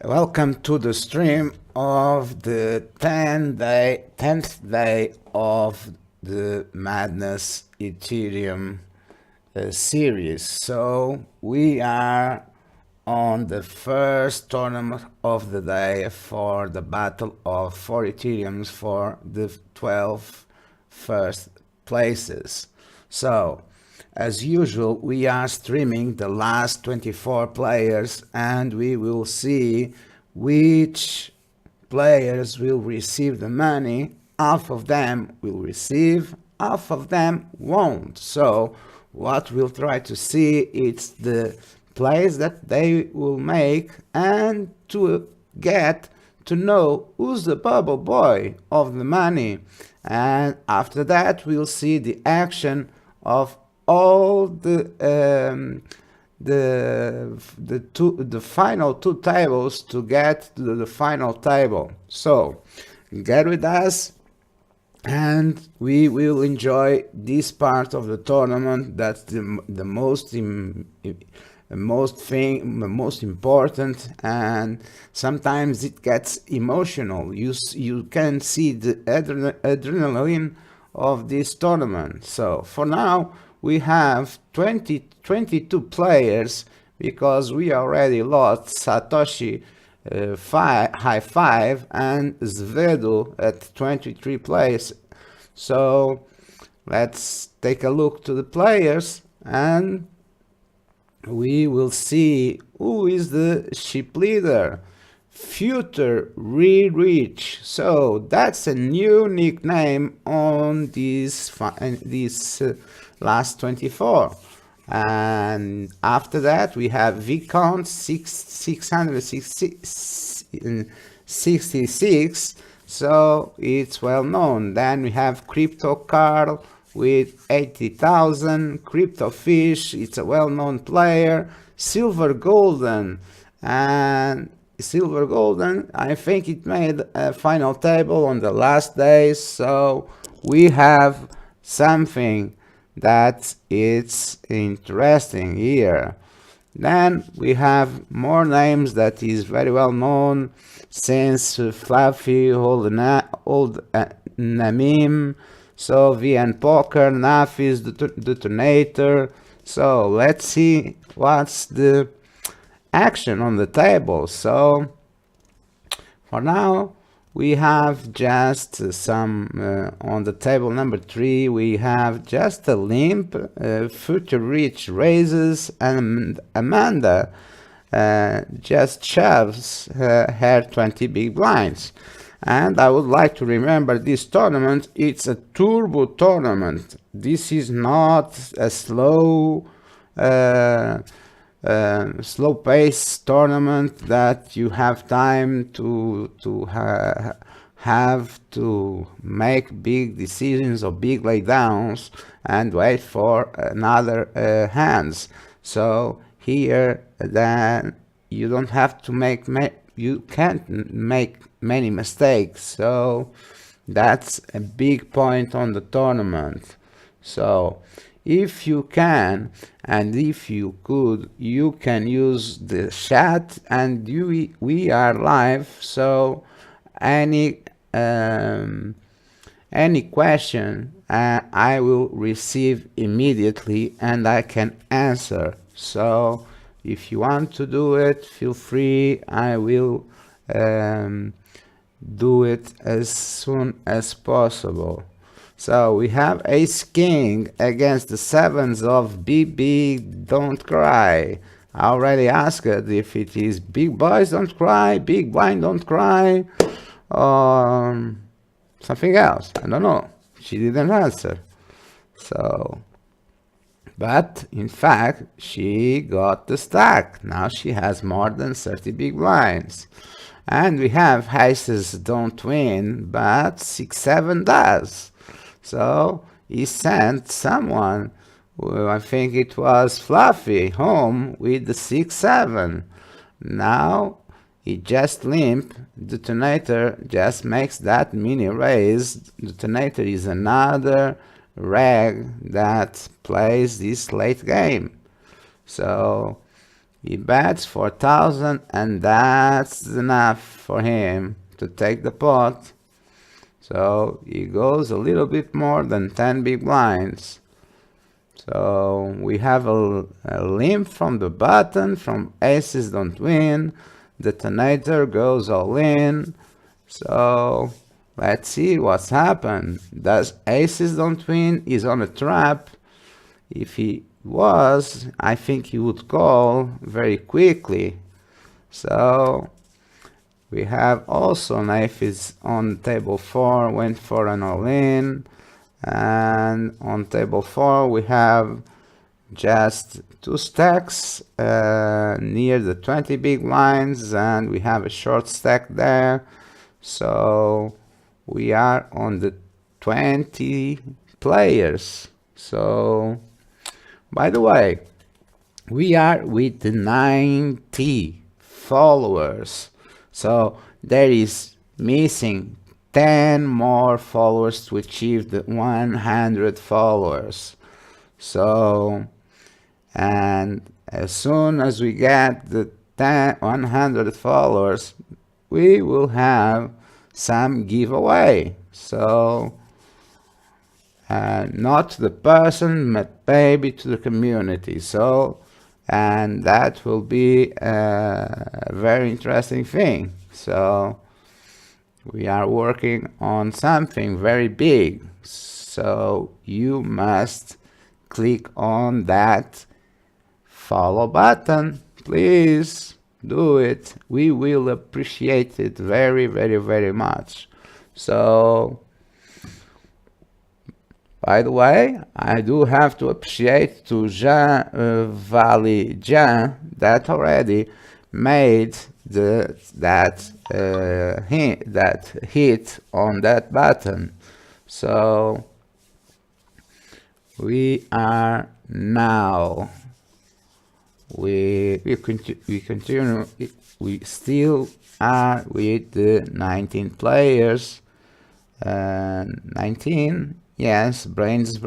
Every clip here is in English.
Welcome to the stream of the 10th day of the Madness Ethereum series. So we are on the first tournament of the day for the battle of 4 Ethereums for the 12 first places. So as usual, we are streaming the last 24 players and we will see which players will receive the money. Half of them will receive, half of them won't. So what we'll try to see is the plays that they will make and to get to know who's the bubble boy of the money. And after that, we'll see the action of all the final two tables to get to the final table. So get with us and we will enjoy this part of the tournament. That's the most important, and sometimes it gets emotional. You can see the adrenaline of this tournament. So for now we have 22 players because we already lost Satoshi high 5 and Zvedu at 23 place. So let's take a look to the players and we will see who is the ship leader. Future Re-Rich. So that's a new nickname on this last 24. And after that we have Viscount 666. So it's well known. Then we have Crypto Carl with 80,000. Crypto Fish, it's a well-known player. Silver Golden, and Silver Golden, I think it made a final table on the last day. So we have something that it's interesting here. Then we have more names that is very well known since Fluffy, Old Namim, so VN Poker, Nafis, the Detonator. So let's see what's the action on the table. So for now we have just some on the table number 3 we have just a limp. Future Rich raises and Amanda just shoves her 20 big blinds. And I would like to remember this tournament, it's a turbo tournament. This is not a slow pace tournament that you have time to have to make big decisions or big laydowns and wait for another hands. So here then you don't have to you can't make many mistakes. So that's a big point on the tournament. So if you can and if you could, you can use the chat and we are live. So any question I will receive immediately and I can answer. So if you want to do it, feel free. I will do it as soon as possible. So we have Ace King against the sevens of BB Don't Cry. I already asked if it is Big Boys Don't Cry, Big Blind Don't Cry, or something else. I don't know. She didn't answer. So, but in fact, she got the stack. Now she has more than 30 big blinds. And we have Aces Don't Win, but 6-7 does. So he sent someone, I think it was Fluffy, home with the 6-7. Now he just limp. Detonator just makes that mini raise. Detonator is another reg that plays this late game. So He bets 4,000, and that's enough for him to take the pot. So he goes a little bit more than 10 big blinds. So we have a limp from the button, from aces don't win. Detonator goes all in. So let's see what's happened. Does aces don't win? He's on a trap. If he was, I think he would call very quickly. So we have also knife is on table 4, went for an all-in. And on table 4 we have just 2 stacks near the 20 big blinds, and we have a short stack there. So we are on the 20 players. So by the way, we are with the 90 followers. So there is missing 10 more followers to achieve the 100 followers. So, and as soon as we get the 100 followers, we will have some giveaway. So, not to the person, but maybe to the community. So, and that will be a very interesting thing. So we are working on something very big. So you must click on that follow button. Please do it. We will appreciate it very, very, very much. So, by the way, I do have to appreciate to Jean Valijean that already made that hit on that button. So we are now we continue. We still are with the 19 players. 19. Yes, brains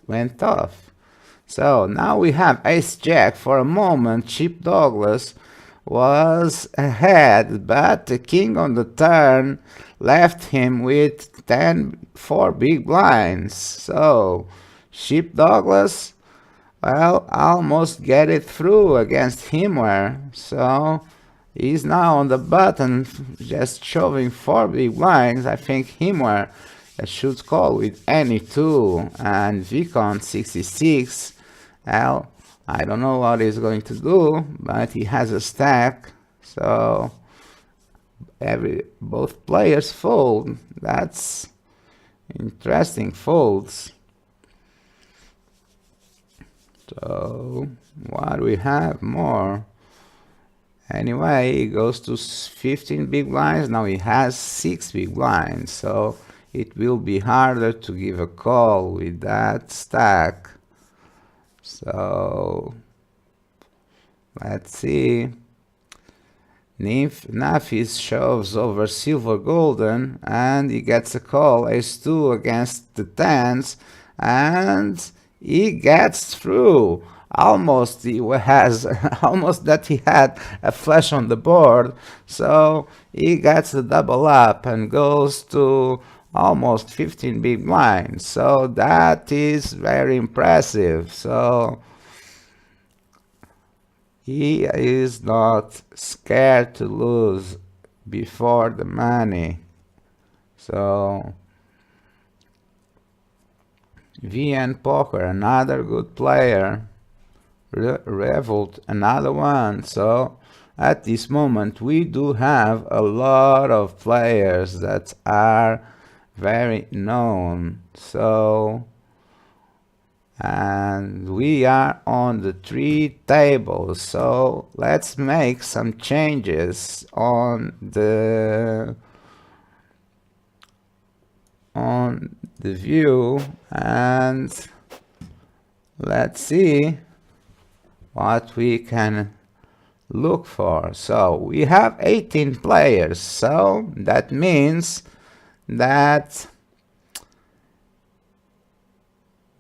went off. So now we have ace jack. For a moment, Chip Douglas was ahead, but the king on the turn left him with 4 big blinds. So Chip Douglas, well, almost get it through against Himmler. So he's now on the button, just shoving 4 big blinds. I think Himmler should call with any 2, and Vicon 66. Well, I don't know what he's going to do, but he has a stack, so both players fold. That's interesting folds. So what do we have more? Anyway, he goes to 15 big blinds. Now he has 6 big blinds, so it will be harder to give a call with that stack. So let's see. Nafis shoves over silver golden, and he gets a call, ace 2 against the 10s, and he gets through. Almost he has almost that he had a flush on the board, so he gets the double up and goes to almost 15 big blinds. So that is very impressive. So he is not scared to lose before the money. So VN Poker, another good player. Revolt, another one. So at this moment we do have a lot of players that are very known. So, and we are on the 3 tables, so let's make some changes on the view, and let's see what we can look for. So we have 18 players, so that means that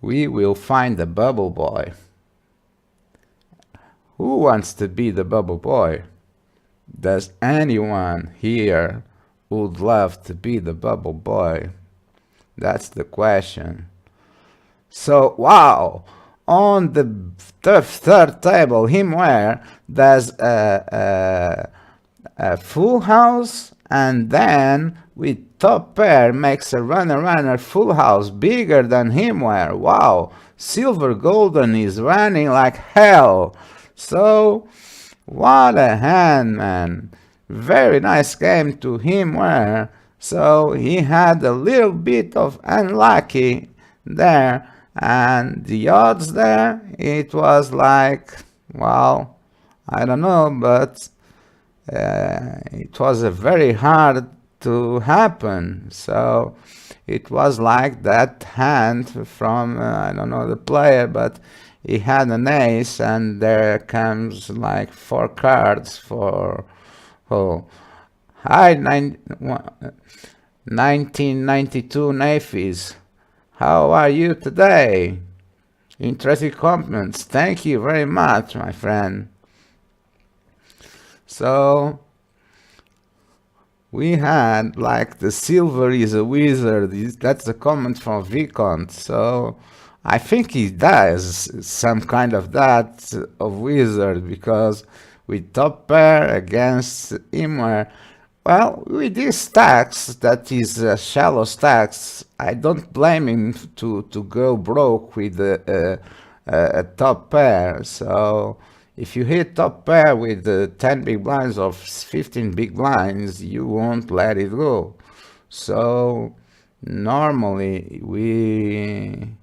we will find the bubble boy. Who wants to be the bubble boy? Does anyone here would love to be the bubble boy? That's the question. So, wow, on the third table, him where there's a full house, and then with top pair makes a runner full house bigger than him where. Wow, silver golden is running like hell. So, what a hand, man. Very nice game to him where. So he had a little bit of unlucky there, and the odds there, it was like, well, I don't know, but it was a very hard to happen. So it was like that hand from, I don't know the player, but he had an ace, and there comes like 4 cards for, oh, hi, 1992 Nafis. How are you today? Interesting comments. Thank you very much, my friend. So we had like the silver is a wizard. That's a comment from Vicont. So I think he does some kind of that of wizard, because with top pair against Immer, well, with these stacks, that is shallow stacks, I don't blame him to go broke with a top pair. So if you hit top pair with 10 big blinds or 15 big blinds, you won't let it go. So normally we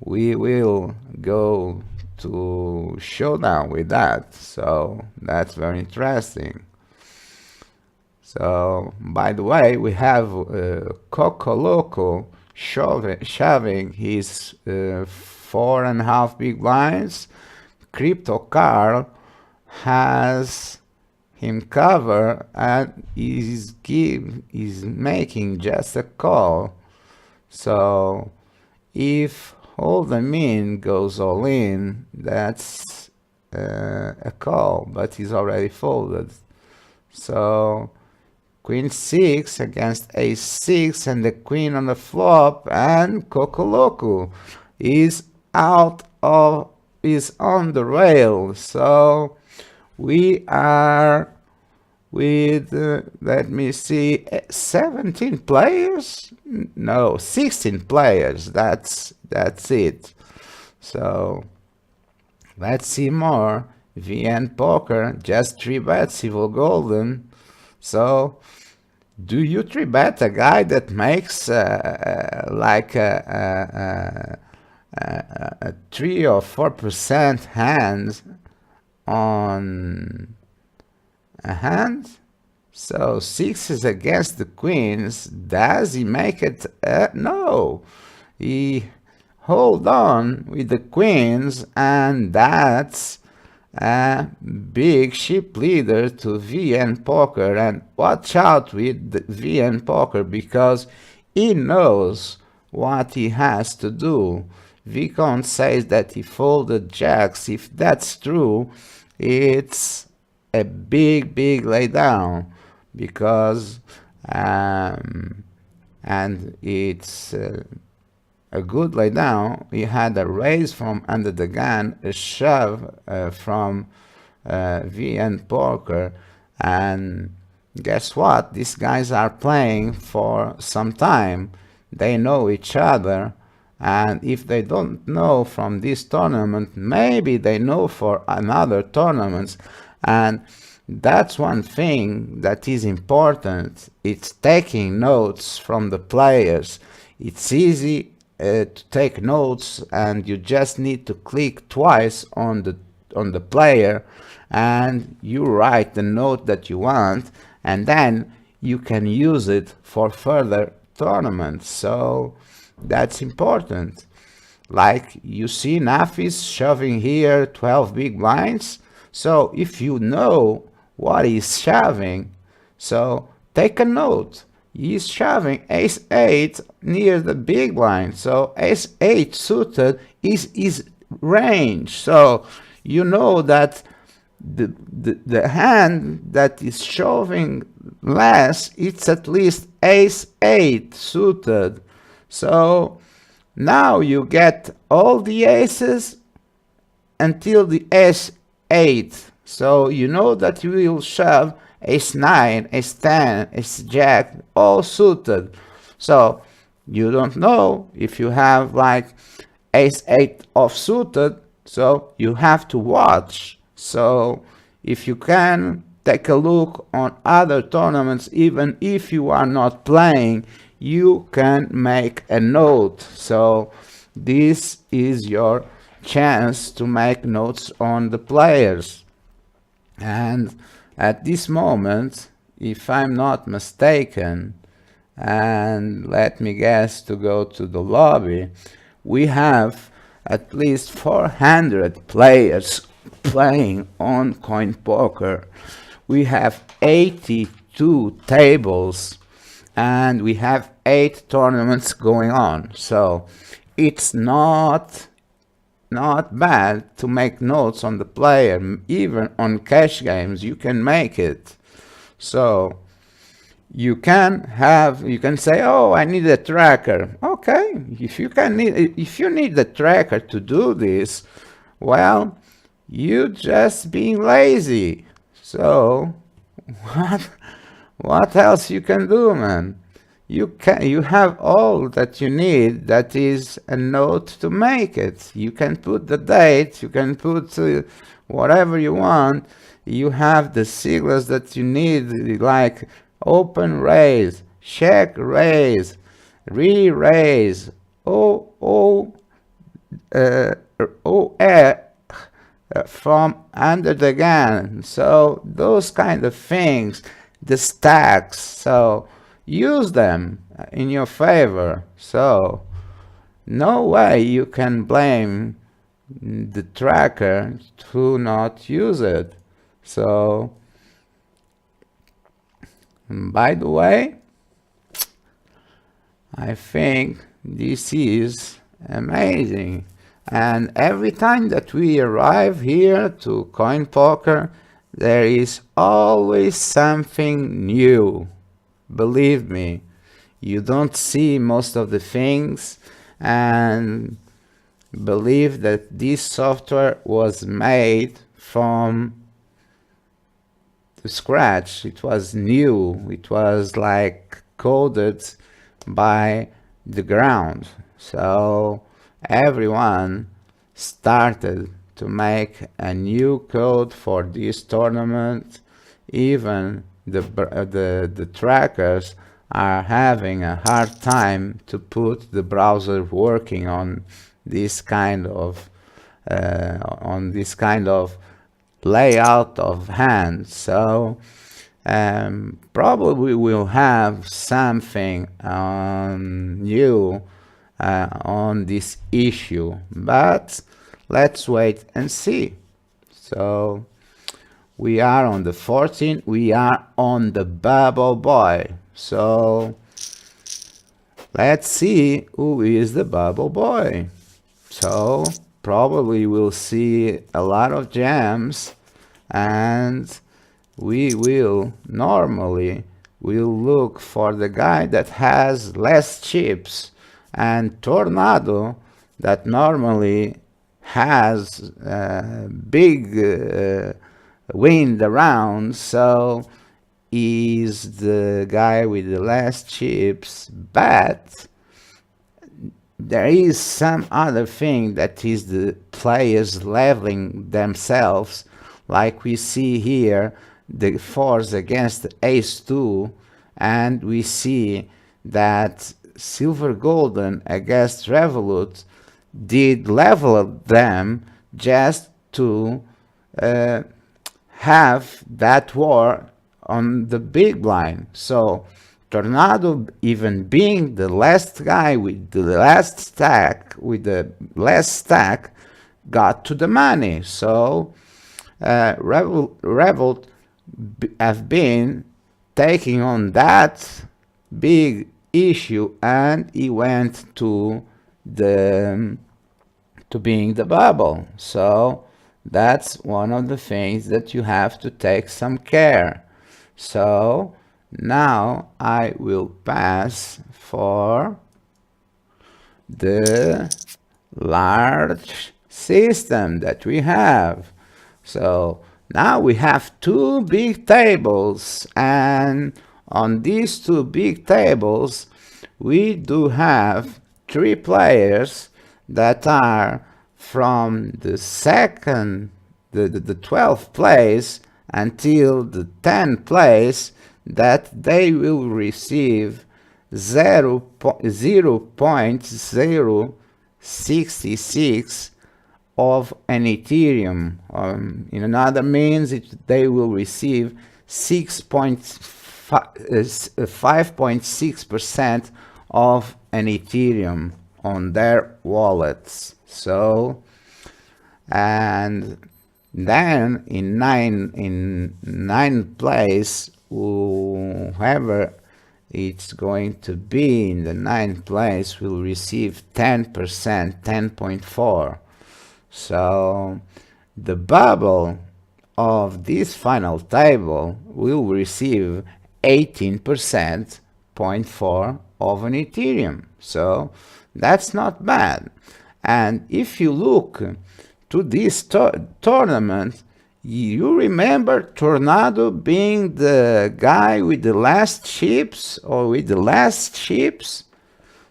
will go to showdown with that. So that's very interesting. So, by the way, we have Coco Loco shoving his 4.5 big blinds. Crypto Carl has him cover and is making just a call. So, if Holdemin goes all in, that's a call, but he's already folded. So Queen 6 against Ace 6 and the Queen on the flop, and Coco Loco is on the rail. So we are with, let me see, 17 players? No, 16 players. That's it. So let's see more. VN Poker, just 3 bets, Civil Golden. So, do you 3 bet a guy that makes like a 3 or 4% hand on a hand? So 6 is against the queens. Does he make it? No, he hold on with the queens, and that's a big ship leader to VN Poker. And watch out with the VN Poker, because he knows what he has to do. Vicon says that he folded jacks. If that's true, it's a big laydown, because and it's a good laydown. He had a raise from under the gun, a shove from VN Poker, and guess what? These guys are playing for some time. They know each other, and if they don't know from this tournament, maybe they know for another tournaments. And that's one thing that is important. It's taking notes from the players. It's easy to take notes, and you just need to click twice on the player, and you write the note that you want, and then you can use it for further tournaments. So that's important. Like you see Nafis shoving here 12 big blinds. So if you know what he's shoving, so take a note. He's shoving ace 8 near the big blind. So ace 8 suited is range. So you know that the hand that is showing less, it's at least ace 8 suited. So now you get all the aces until the ace 8. So you know that you will shove ace 9, ace 10, ace jack, all suited. So you don't know if you have like ace 8 offsuited, so you have to watch. So if you can take a look on other tournaments, even if you are not playing, you can make a note. So this is your chance to make notes on the players. And at this moment, if I'm not mistaken, and let me guess to go to the lobby, we have at least 400 players playing on Coin Poker. We have 82 tables and we have 8 tournaments going on. So it's not bad to make notes on the player. Even on cash games you can make it. So you can say, oh, I need a tracker. Okay, if you need the tracker to do this, well, you just being lazy. So what else you can do, man? You have all that you need. That is a note to make it. You can put the date, you can put whatever you want. You have the signals that you need, like open raise, check raise, re-raise, from under the gun. So those kind of things, the stacks, so use them in your favor. So no way you can blame the tracker to not use it. So by the way, I think this is amazing. And every time that we arrive here to Coin Poker, there is always something new. Believe me, you don't see most of the things, and believe that this software was made from scratch. It was new. It was like coded by the ground. So everyone started to make a new code for this tournament. Even the trackers are having a hard time to put the browser working on this kind of layout of hands. So probably we'll have something new on this issue, but let's wait and see. So we are on the 14th, we are on the bubble boy. So let's see who is the bubble boy. So probably we'll see a lot of jams, and we will look for the guy that has less chips, and Tornado that normally has big wind around, so is the guy with the less chips. But there is some other thing, that is the players leveling themselves, like we see here the fours against ace 2, and we see that silver golden against Revolut did level them just to have that war on the big blind. So Tornado, even being the last guy with the last stack, got to the money. So Revolt have been taking on that big issue, and he went to being the bubble. So That's one of the things that you have to take some care. So now I will pass for the large system that we have. So now we have two big tables, and on these two big tables we do have three players that are from the 12th place until the 10th place, that they will receive 0.066 of an Ethereum. In other means, they will receive 5.6% of an Ethereum on their wallets. So, and then in ninth place, whoever it's going to be in the ninth place will receive 10%, 10.4. So the bubble of this final table will receive 18.4% of an Ethereum. So that's not bad. And if you look to this tournament, you remember Tornado being the guy with the last chips, or with the last chips?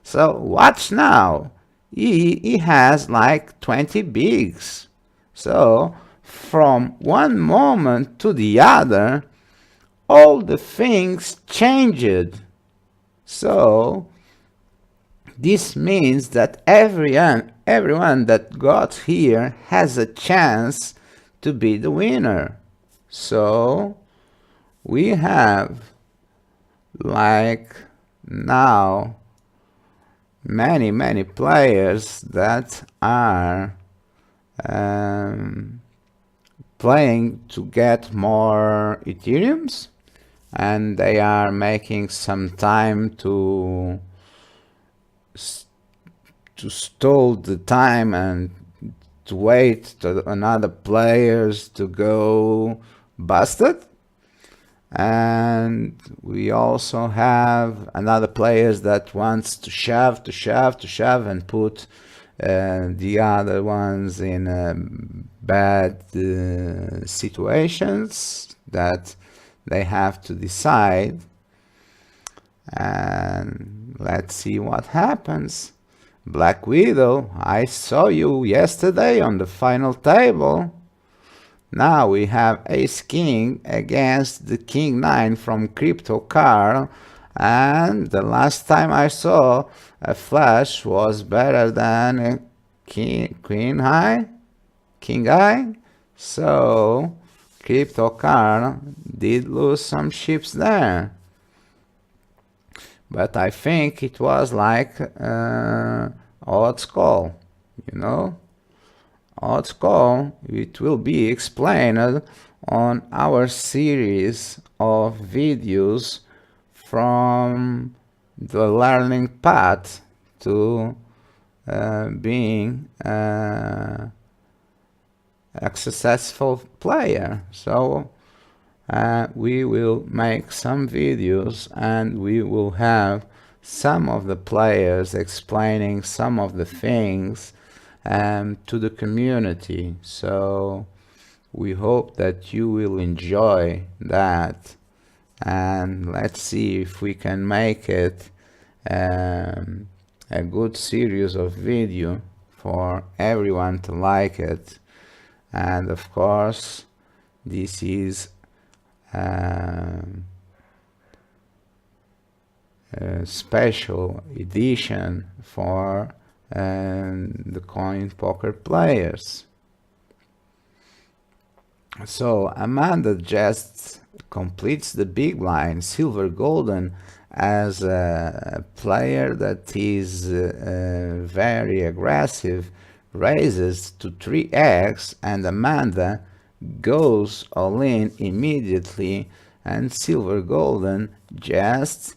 So watch now. He has like 20 bigs. So from one moment to the other, all the things changed. So this means that everyone that got here has a chance to be the winner. So we have like now many players that are playing to get more Ethereums, and they are making some time to stall the time and to wait to another players to go busted. And we also have another players that wants to shove and put the other ones in bad situations that they have to decide. And let's see what happens. Black Widow, I saw you yesterday on the final table. Now we have Ace King against the King 9 from Crypto Carl, and the last time I saw a flash was better than a King High. So Crypto Carl did lose some ships there. But I think it was like odds call, you know. Odds call, it will be explained on our series of videos from the learning path to being a successful player. So we will make some videos, and we will have some of the players explaining some of the things to the community. So we hope that you will enjoy that, and let's see if we can make it a good series of video for everyone to like it. And of course, this is a special edition for the coin poker players. So Amanda just completes the big blind, silver golden, as a player that is very aggressive, raises to 3x, and Amanda goes all in immediately, and silver golden just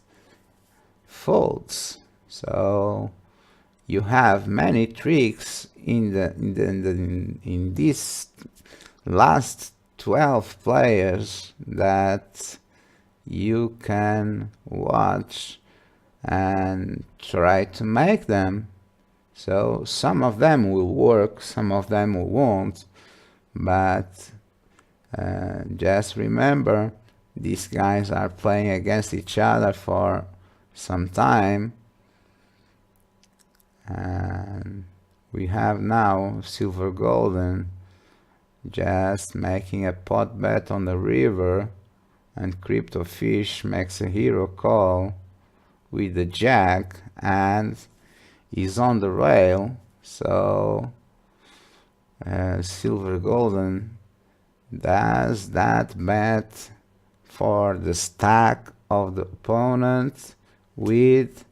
folds. So you have many tricks in these last 12 players that you can watch and try to make them. So some of them will work, some of them won't, but just remember, these guys are playing against each other for some time, and we have now silver golden just making a pot bet on the river, and crypto fish makes a hero call with the jack and is on the rail. So silver golden does that bet for the stack of the opponent with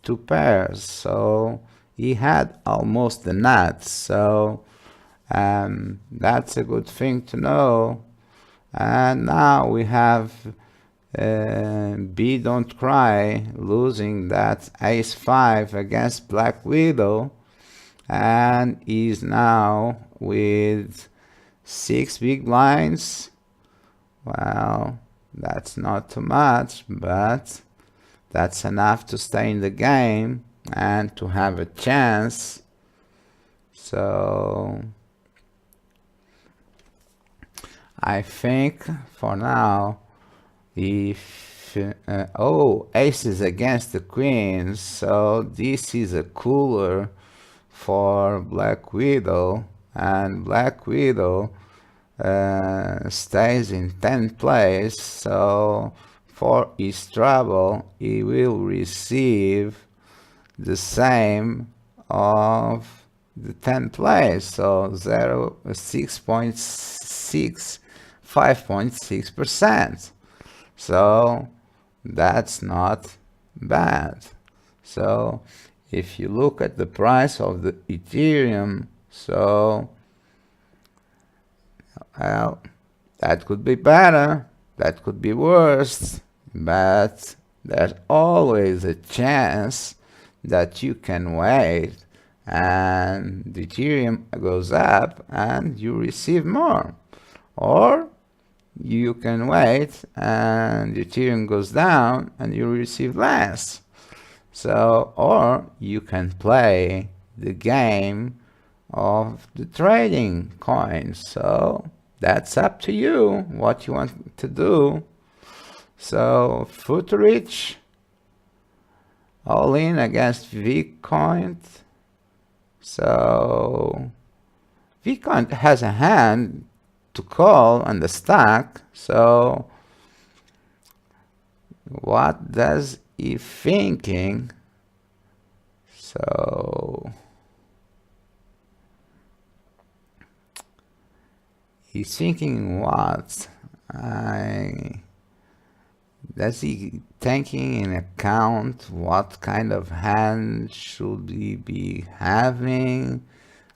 two pairs, so he had almost the nuts. So that's a good thing to know. And now we have B Don't Cry losing that ace 5 against Black Widow, and is now with 6 big blinds. Well, that's not too much, but that's enough to stay in the game and to have a chance. So I think for now, if aces against the queens, so this is a cooler for Black Widow, and Black Widow stays in 10th place, so for his trouble he will receive the same of the 10th place, so 6.6 5.6%. So that's not bad. So if you look at the price of the Ethereum, so well, that could be better, that could be worse, but there's always a chance that you can wait and the Ethereum goes up and you receive more, or you can wait and the Ethereum goes down and you receive less. So, or you can play the game of the trading coins. So that's up to you what you want to do. So Futurich all in against Vcoin. So Vcoin has a hand to call on the stack. So what does he thinking? So he's thinking what? Does he taking in account what kind of hand should he be having,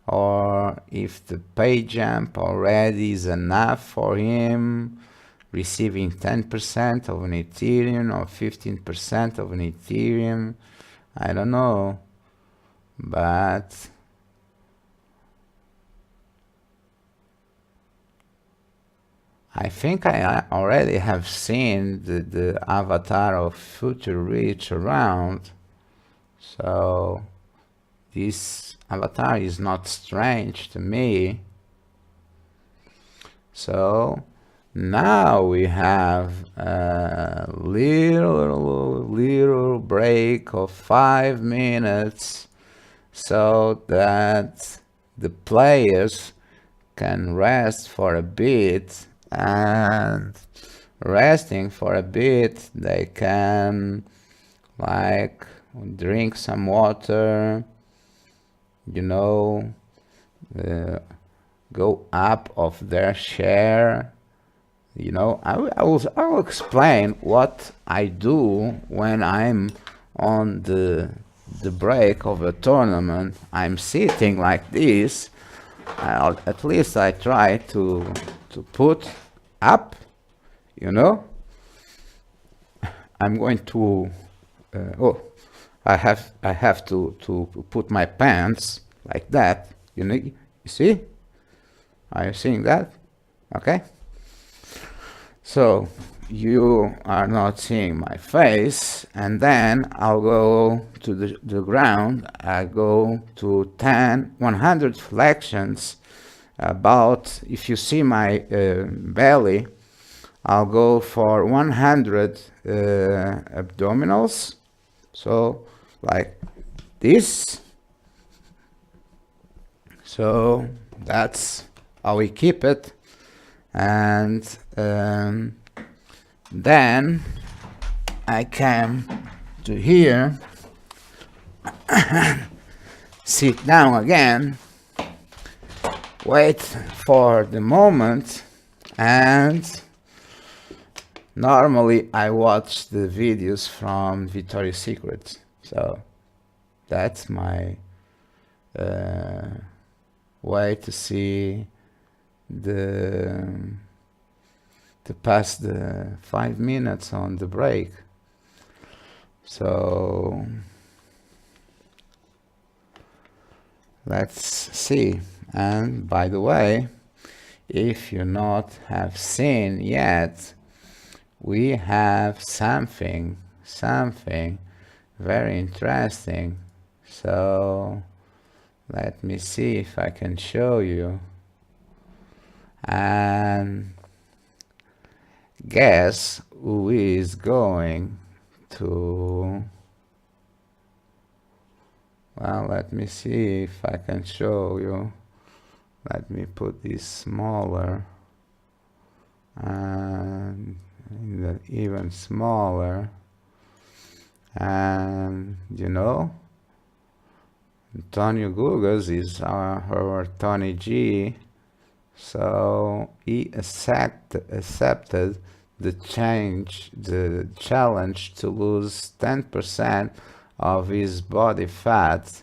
or if the pay jump already is enough for him, receiving 10% of an Ethereum or 15% of an Ethereum? I don't know, but I think I already have seen the avatar of Futurich around, so this avatar is not strange to me. So now we have a little break of 5 minutes so that the players can rest for a bit, and resting for a bit they can like drink some water, you know, go up of their share. You know, I will explain what I do when I'm on the break of a tournament. I'm sitting like this. At least I try to put up, you know. I'm going to I have to put my pants like that. You see? Are you seeing that? Okay. So you are not seeing my face, and then I'll go to the ground. I go to 100 flexions. About, if you see my belly, I'll go for 100 abdominals. So like this. So that's how we keep it. And then I come to here, sit down again, wait for the moment, and normally I watch the videos from Victoria's Secret. So that's my way to see to pass the 5 minutes on the break. So let's see. And by the way, if you not have seen yet, we have something very interesting. So let me see if I can show you. And guess who is going to, well, let me see if I can show you. Let me put this smaller and even smaller. And you know, Antonio Gugas is our Tony G. So he accepted the challenge to lose 10% of his body fat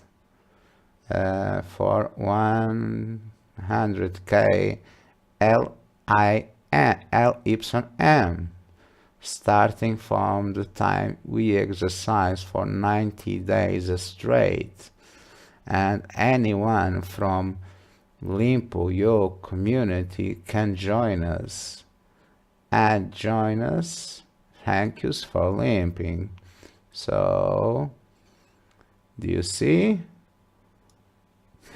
for 100k LIM, starting from the time we exercise for 90 days straight. And anyone from Limpo Yoke community can join us. And join us. Thank yous for limping. So, do you see?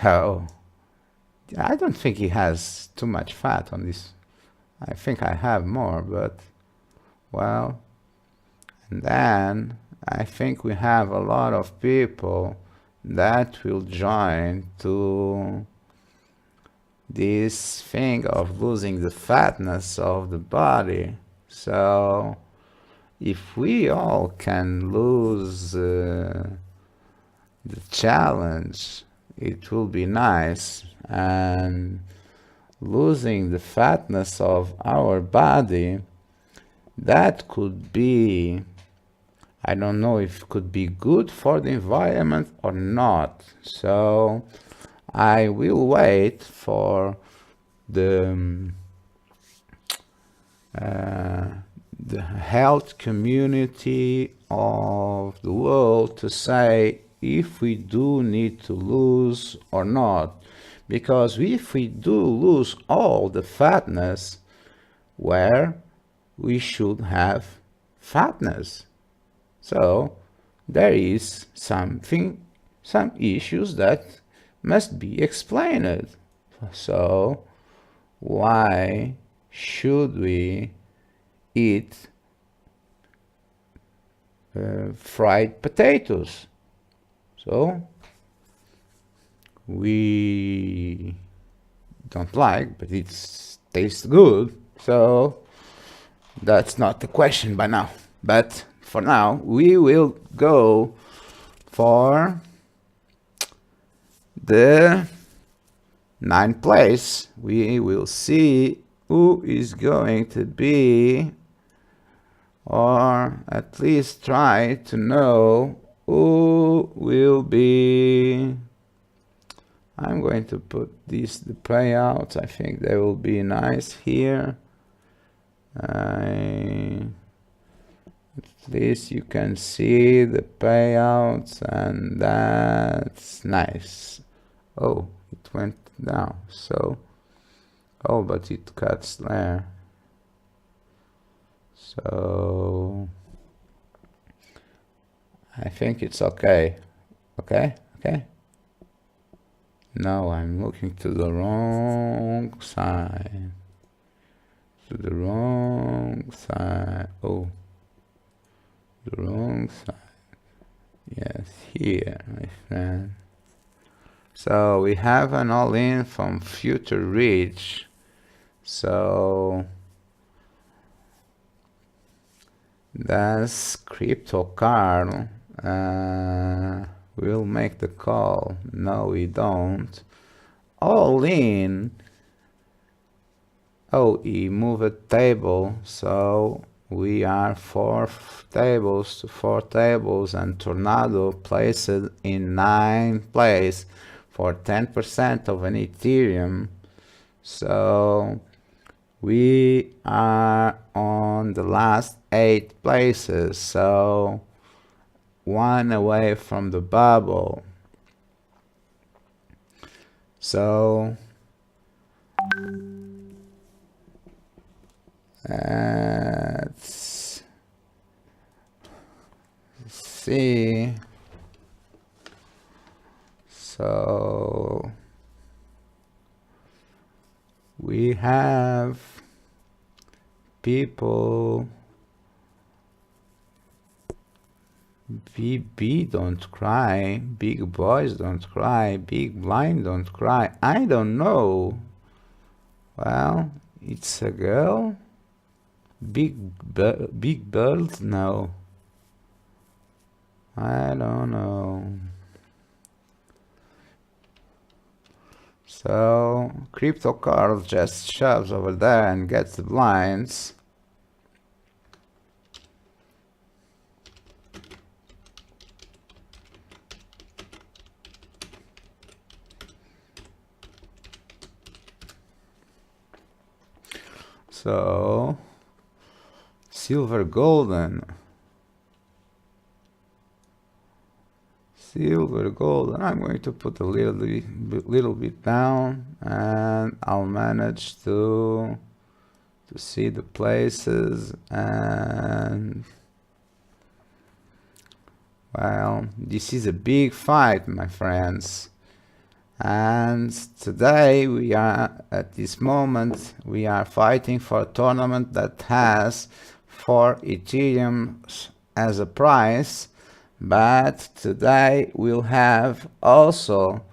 Oh, I don't think he has too much fat on this. I think I have more, but well. And then I think we have a lot of people that will join to this thing of losing the fatness of the body. So if we all can lose the challenge, it will be nice. And losing the fatness of our body, that could be, I don't know if it could be good for the environment or not. So I will wait for the health community of the world to say if we do need to lose or not. Because if we do lose all the fatness, where we should have fatness. So there is some issues that must be explained. So why should we eat fried potatoes? So we don't like, but it tastes good. So that's not the question by now. But for now, we will go for the 9th place. We will see who is going to be, or at least try to know who will be. I'm going to put the playouts. I think they will be nice here. At least you can see the payouts, and that's nice. Oh, it went down. So, oh, but it cuts there. So I think it's okay. Okay. No, I'm looking to the wrong side. To the wrong side. Oh, the wrong side. Yes, here, my friend. So we have an all-in from Future Reach. So that's Crypto Carl. We'll make the call. No, we don't. All in. Oh, he moved a table, so we are 4 tables, and Tornado placed in 9th place for 10% of an Ethereum. So we are on the last 8 places, so 1 away from the bubble. So let's see. So we have people. BB don't cry, big boys don't cry, big blind don't cry. I don't know. Well, it's a girl. Big bird? No. I don't know. So Crypto Carl just shoves over there and gets the blinds. So silver golden. I'm going to put a little bit down, and I'll manage to see the places. And well, this is a big fight, my friends. And today we are, at this moment, we are fighting for a tournament that has 4 Ethereum as a prize. But today we'll have also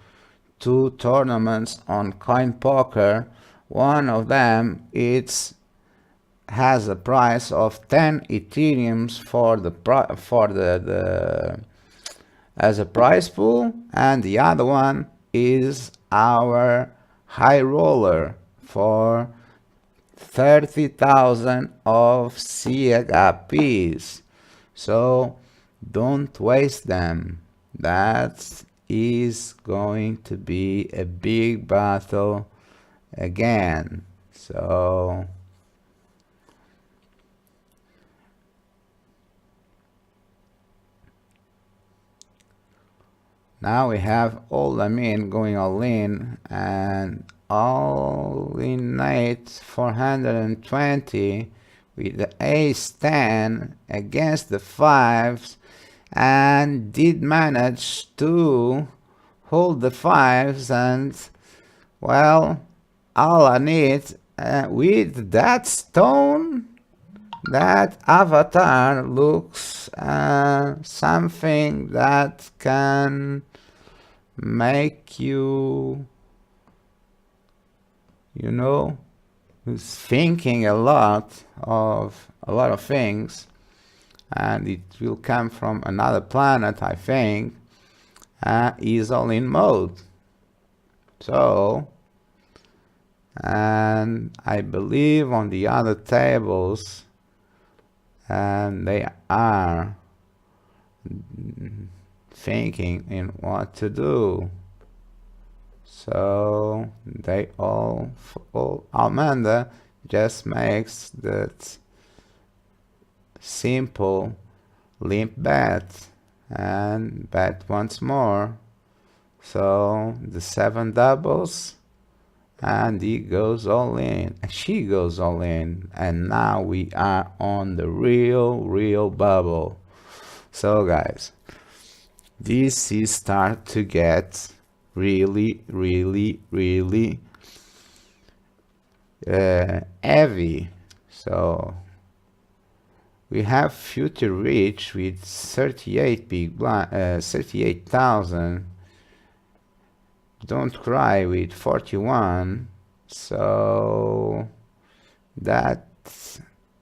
2 tournaments on CoinPoker. One of them has a price of 10 Ethereums as a prize pool, and the other one is our high roller for 30,000 of CHPs. So don't waste them. That is going to be a big battle again. So now we have all going all in, and all in Nate 420 with the ace 10 against the 5s, and did manage to hold the 5s. And well, all I need with that stone, that avatar looks something that can make you know, thinking a lot of things, and it will come from another planet, I think. Is all in mode. So, and I believe on the other tables, and they are thinking in what to do. So they all Amanda just makes that simple limp bet and bet once more. So the 7 doubles and he goes all in, and she goes all in, and now we are on the real bubble. So guys, this is start to get really heavy. So we have future reach with 38 big blind, 38,000. Don't cry with 41. So that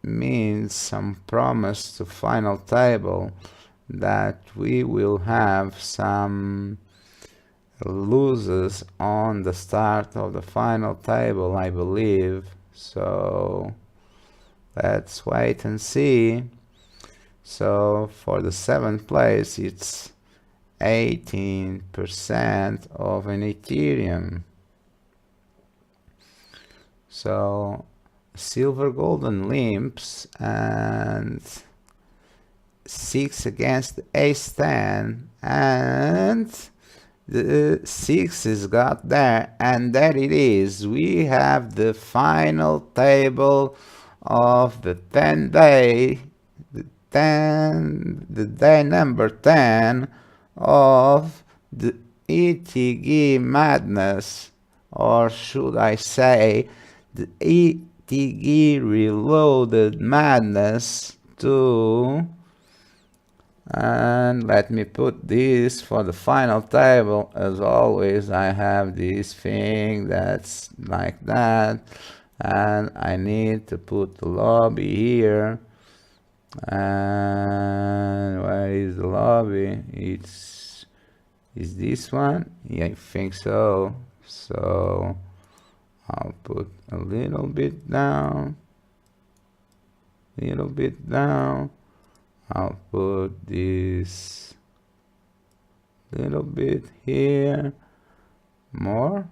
means some promise to final table that we will have some losers on the start of the final table, I believe. So let's wait and see. So for the 7th place, it's 18% of an Ethereum. So silver golden limps and 6 against ace 10, and the 6 got there, and there it is. We have the final table of the 10 day, the day number 10 of the ETH Madness, or should I say the ETH Reloaded Madness 2. And let me put this for the final table. As always, I have this thing that's like that, and I need to put the lobby here. And where is the lobby? Is this one? Yeah, I think so. So I'll put a little bit down, I'll put this little bit here, more,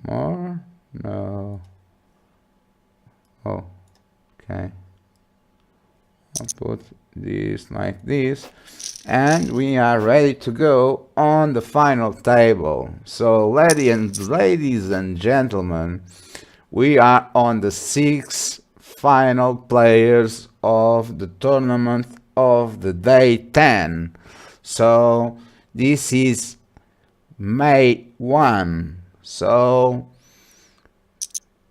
no, oh, okay, I'll put this like this, and we are ready to go on the final table. So ladies and gentlemen, we are on the 6 final players of the tournament of the day 10. So this is May 1. So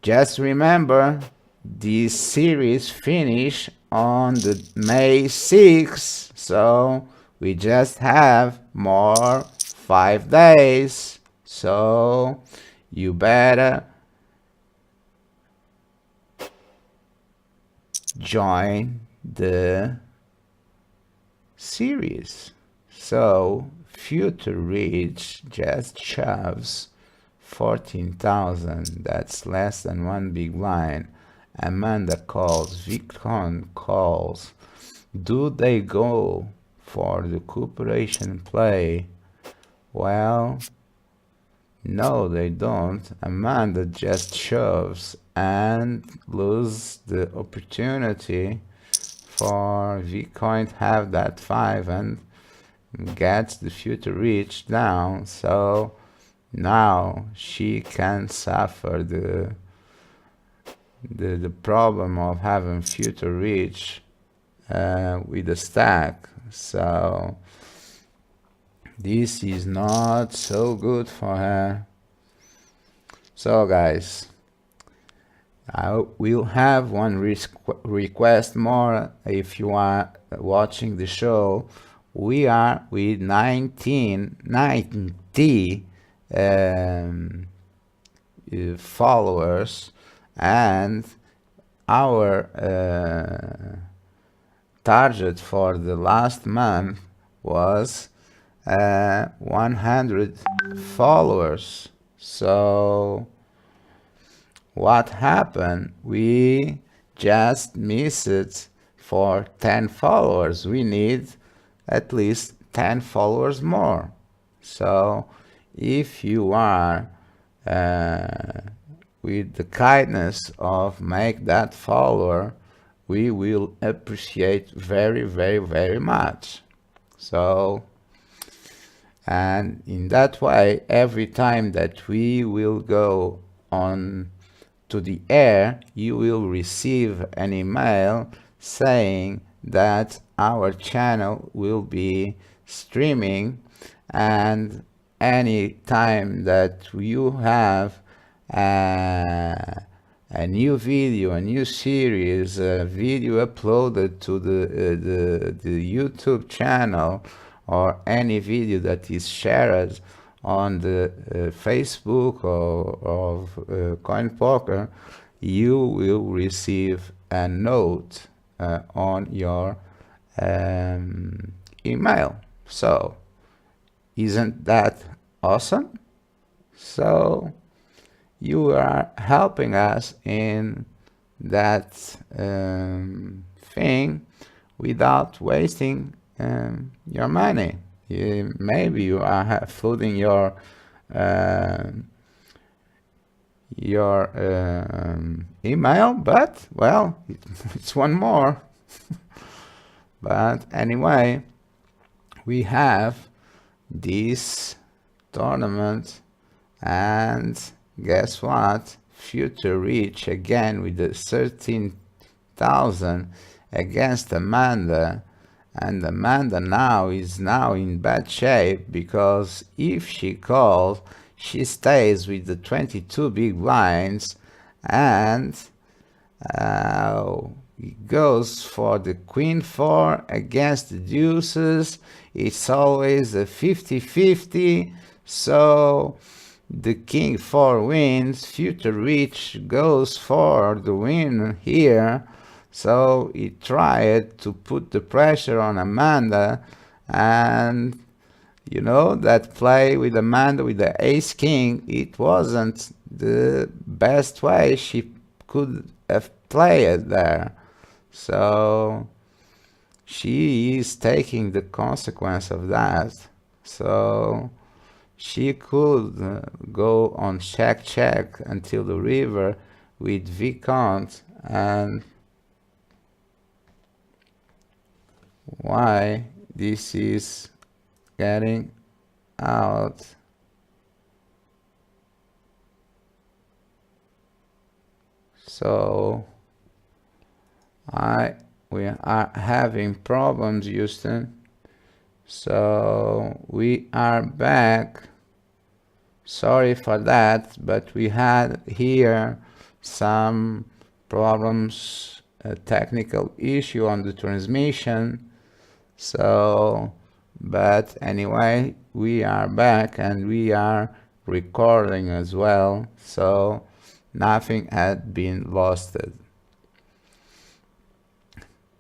just remember, this series finish on the May 6. So we just have more 5 days. So you better join the series. So future reach just shoves 14,000. That's less than 1 big blind. Amanda calls, Vicon calls. Do they go for the cooperation play? Well, no, they don't. Amanda just shoves and lose the opportunity for Vcoin to have that 5 and gets the future reach down. So now she can suffer the problem of having future reach with the stack. So this is not so good for her. So guys, I will have one request more. If you are watching the show, we are with 90 followers, and our target for the last month was 100 followers. So what happened? We just missed it for 10 followers. We need at least 10 followers more. So if you are with the kindness of make that follower, we will appreciate very, very, very much. So, and in that way, every time that we will go on to the air, you will receive an email saying that our channel will be streaming, and any time that you have a new video, a new series, a video uploaded to the YouTube channel, or any video that is shared on the Facebook or of CoinPoker, you will receive a note on your email. So, isn't that awesome? So, you are helping us in that thing without wasting your money. Maybe you are flooding your email, but well, it's one more. But anyway, we have this tournament, and guess what? Future Reach again with the 13,000 against Amanda, and Amanda now is in bad shape, because if she calls, she stays with the 22 big blinds, and goes for the Queen 4 against the deuces. It's always a 50-50, so the King 4 wins. Future Reach goes for the win here, so he tried to put the pressure on Amanda, and you know, that play with Amanda with the Ace King, it wasn't the best way she could have played there. So she is taking the consequence of that. So she could go on check until the river with Viscount, and why this is getting out. So we are having problems, Houston. So we are back. Sorry for that, but we had here some problems, a technical issue on the transmission. So, but anyway, we are back and we are recording as well. So nothing had been lost.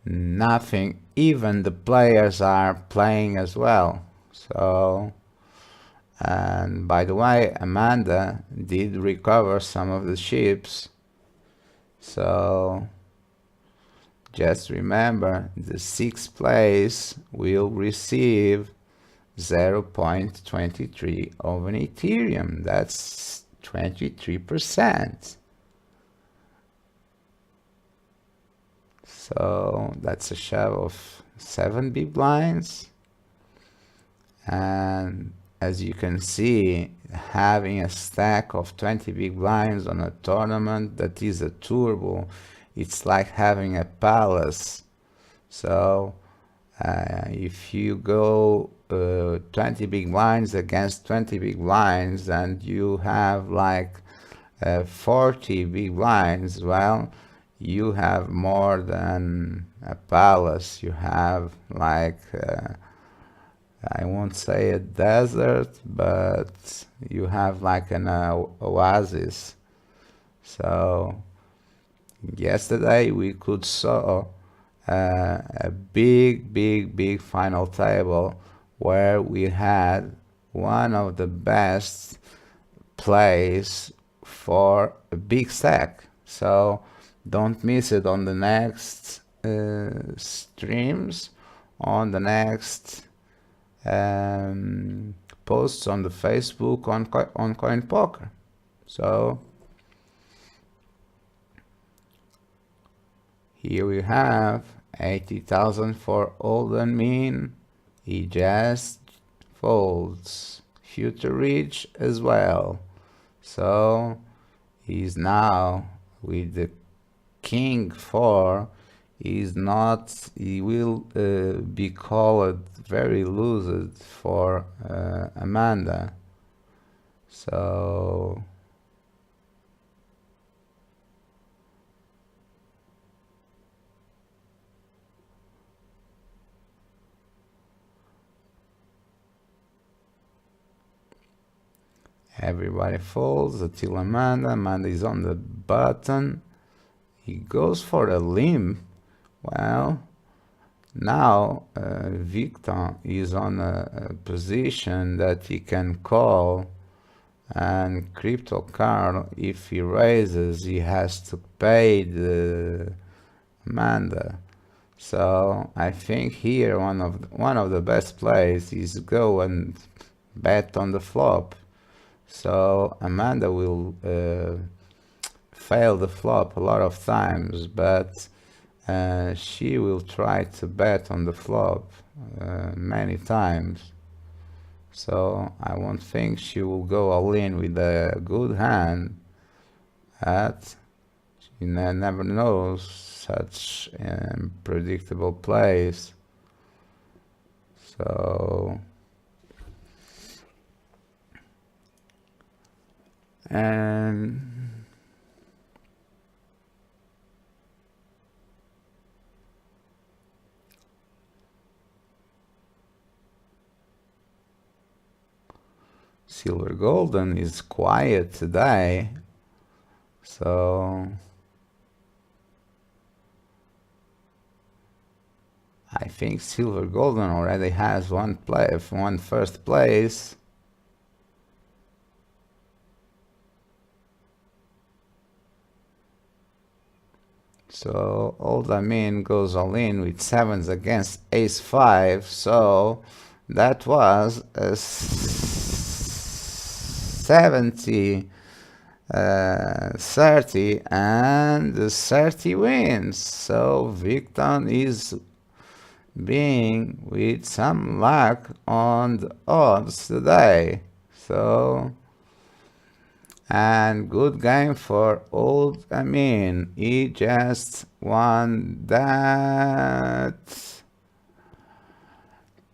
Nothing, even the players are playing as well. So, and by the way, Amanda did recover some of the ships. So just remember, the 6th place will receive 0.23 of an Ethereum. That's 23%. So that's a shove of 7 big blinds. And as you can see, having a stack of 20 big blinds on a tournament that is a turbo, it's like having a palace. So if you go 20 big blinds against 20 big blinds, and you have like 40 big blinds, well, you have more than a palace. You have like I won't say a desert, but you have like an oasis. So yesterday we could saw a big final table where we had one of the best plays for a big stack. So don't miss it on the next streams, on the next posts on the Facebook on CoinPoker. So Here we have 80,000 for old and mean. He just folds. Future reach as well. So he's now with the king 4. He will be called very lucid for Amanda. So everybody folds until Amanda. Amanda is on the button. He goes for a limb. Well, now Victor is on a position that he can call, and Crypto Carl, if he raises, he has to pay the Amanda. So I think here one of the best plays is go and bet on the flop. So Amanda will fail the flop a lot of times, but she will try to bet on the flop many times. So I won't think she will go all in with a good hand. But she never knows such predictable plays. So and Silver Golden is quiet today, so I think Silver Golden already has one first place. So Old Amin goes all in with 7s against Ace 5, so that was a 70 30 and the 30 wins. So Victor is being with some luck on the odds today. So and good game for Old Amin. He just won that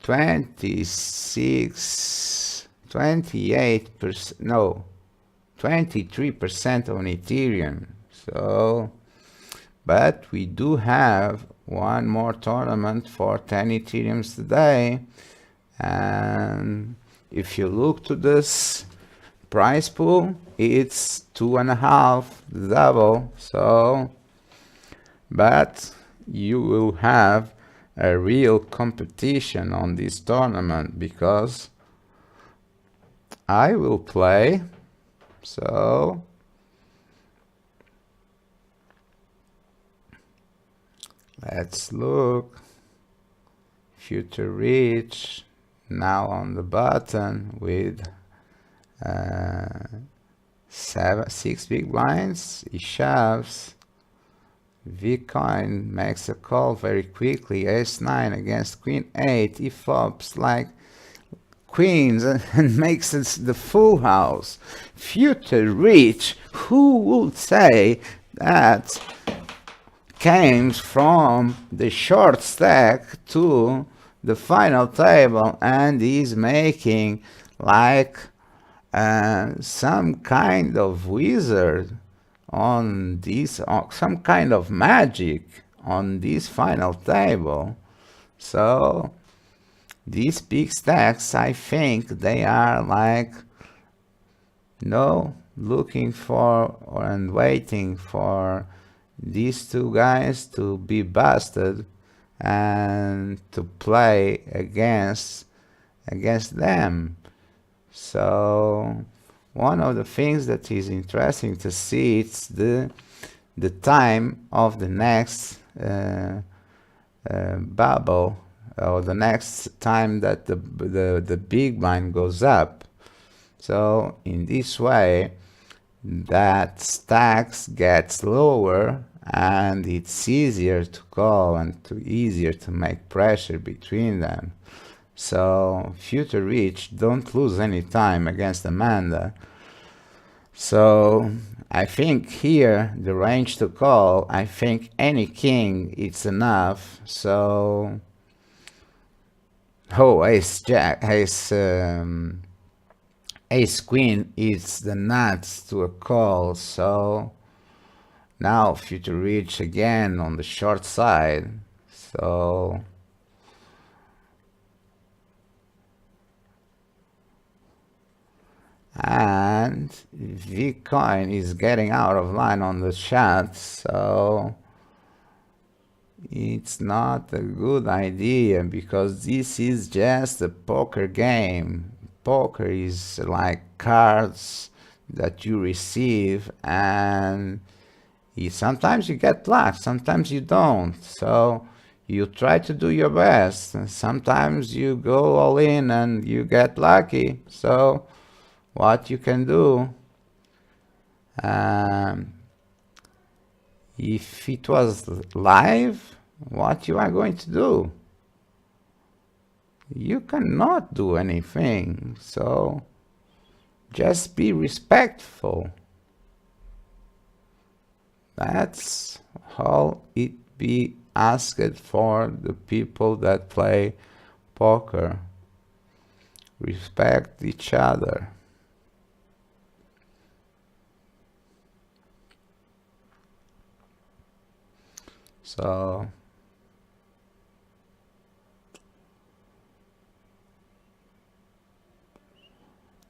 28%, no, 23% on Ethereum. So, but we do have one more tournament for 10 Ethereums today. And if you look to this price pool, it's 2.5, double. So, but you will have a real competition on this tournament because I will play. So let's look. Future reach now on the button with 6 big blinds. He shoves. Vcoin makes a call very quickly. Ace-9 against Queen-8. He flops like queens and makes it the full house. Future reach. Who would say that came from the short stack to the final table and is making like some kind of wizard on this, some kind of magic on this final table. So these big stacks, I think they are like looking for and waiting for these two guys to be busted and to play against them. So one of the things that is interesting to see is the time of the next bubble, or the next time that the big blind goes up. So in this way, that stacks gets lower and it's easier to call and easier to make pressure between them. So Future Reach don't lose any time against Amanda. So I think here the range to call, I think any king it's enough. So ace jack, ace queen is the nuts to a call. So now Future Reach again on the short side. So and Bitcoin is getting out of line on the chat, so it's not a good idea because this is just a poker game. Poker is like cards that you receive, and sometimes you get luck, sometimes you don't. So you try to do your best. Sometimes you go all in and you get lucky. So what you can do, if it was live, what you are going to do? You cannot do anything, so just be respectful. That's all it be asked for the people that play poker. Respect each other. So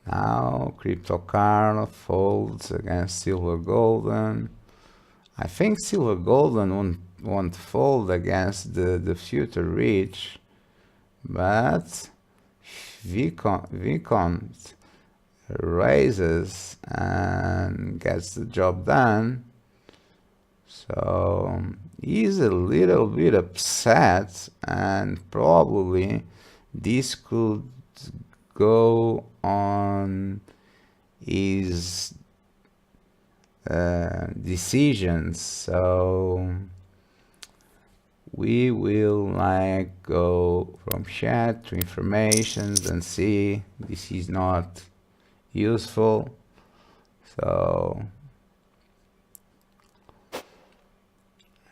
now Crypto Carl folds against Silver Golden. I think Silver Golden won't fold against the Future Reach, but Vicon raises and gets the job done. So he's a little bit upset, and probably this could go on his decisions. So we will like go from chat to informations and see this is not useful. So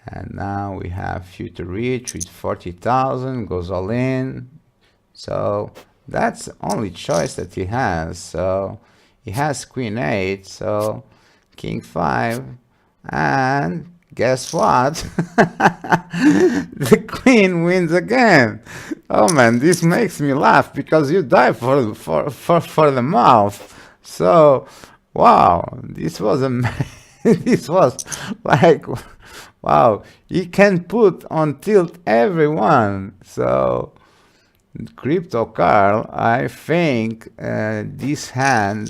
and now we have Future Reach with 40,000, goes all in. So that's the only choice that he has. So he has Queen 8, so King 5, and guess what? The Queen wins again. Oh man, this makes me laugh because you die for the mouth. So wow, this was this was like wow, he can put on tilt everyone. So Crypto Carl, I think this hand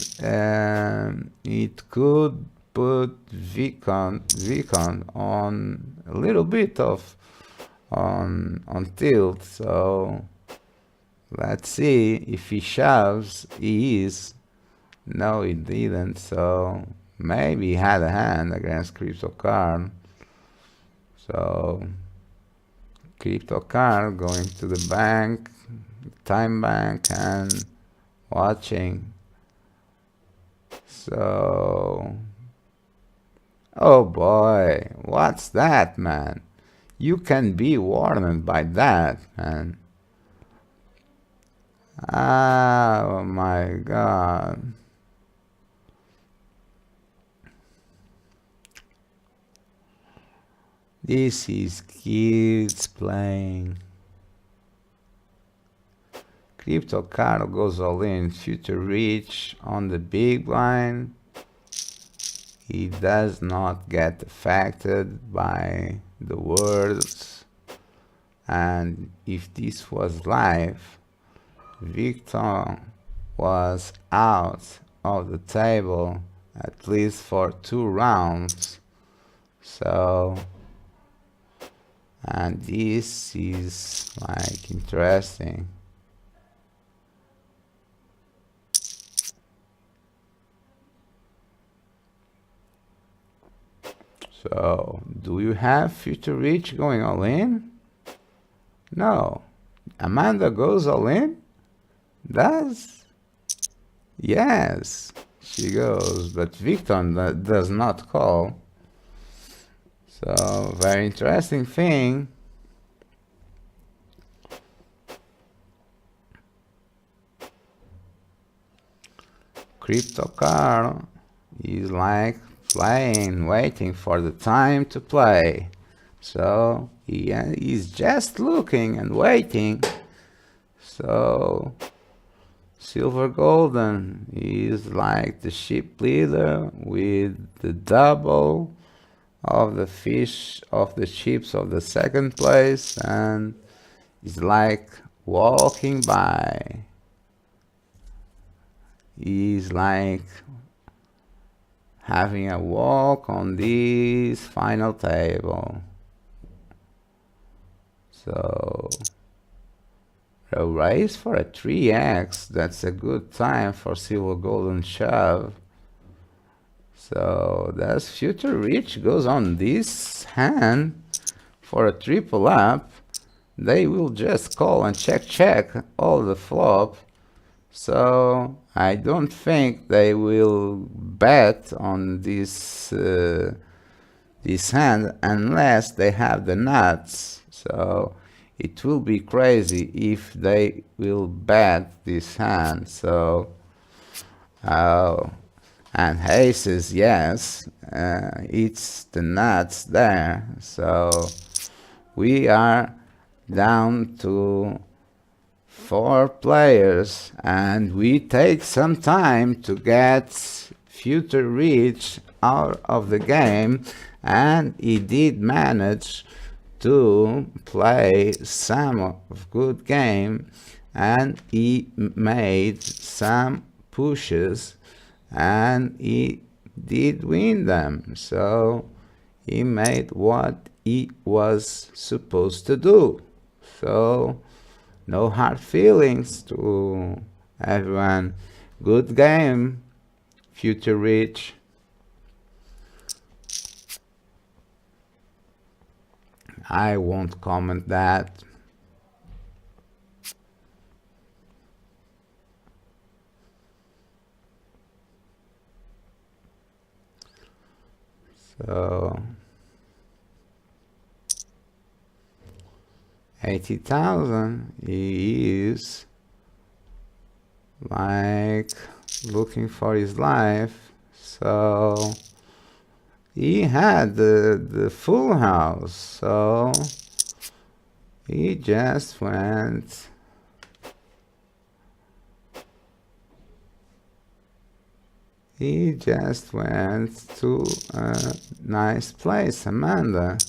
it could put Vicon on a little bit of on tilt. So let's see if he shoves. He is. No, he didn't. So maybe he had a hand against Crypto Carl. So Crypto Carl going to the bank, time bank, and watching. So oh boy, what's that, man? You can be warned by that, man. Oh my god. This is kids playing. Crypto Carl goes all in. Future Reach on the big blind. He does not get affected by the words. And if this was live, Victor was out of the table at least for 2 rounds. So and this is like interesting. So, do you have Future Rich going all in? No. Amanda goes all in? Does? Yes, she goes, but Victor does not call. So, very interesting thing. Crypto Carl is like playing, waiting for the time to play. So he is just looking and waiting. So Silver Golden is like the ship leader with the double of the fish of the ships of the second place, and is like walking by. He's like having a walk on this final table. So a race for a 3x, that's a good time for Silver Golden shove. So that's Future Rich goes on this hand for a triple up. They will just call and check all the flop. So I don't think they will bet on this this hand unless they have the nuts. So it will be crazy if they will bet this hand. So and aces, yes, it's the nuts there. So we are down to 4 players, and we take some time to get Future Rich out of the game, and he did manage to play some of good game, and he made some pushes, and he did win them. So he made what he was supposed to do. So no hard feelings to everyone. Good game, Future Rich. I won't comment that. So 80,000 is like looking for his life. So he had the full house, so he just went to a nice place, Amanda.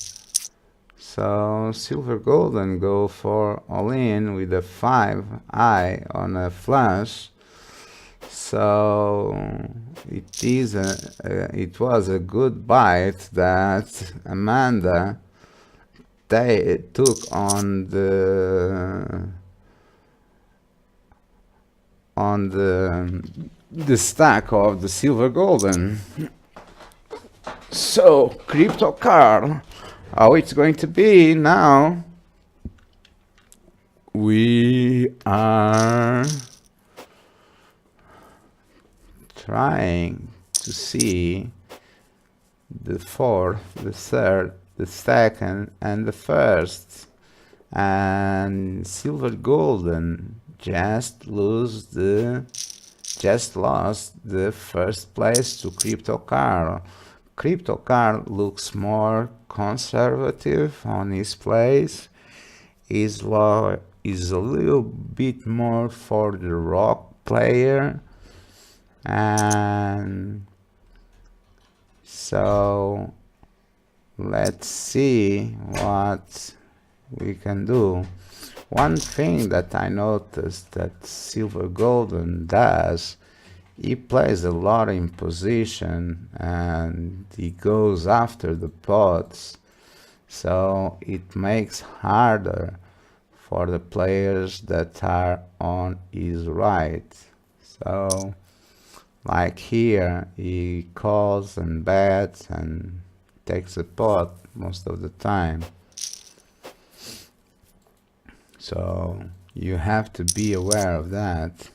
So Silver Golden go for all in with a 5i on a flush. So it was a good bite that Amanda took on the stack of the Silver Golden. So Crypto Carl, how it's going to be now? We are trying to see the fourth, the third, the second, and the first, and Silver Golden just lost the first place to Crypto Carl. Crypto Carl looks more conservative on his plays. Is a little bit more for the rock player, and so let's see what we can do. One thing that I noticed that Silver Golden does, he plays a lot in position and he goes after the pots, so it makes harder for the players that are on his right. So like here, he calls and bets and takes the pot most of the time. So you have to be aware of that.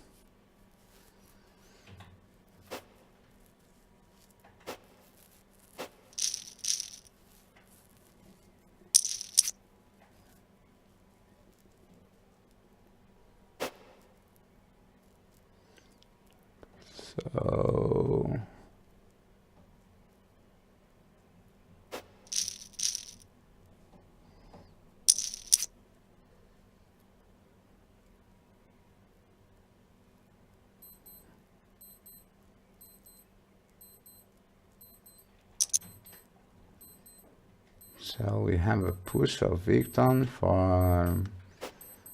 So we have a push of Victon for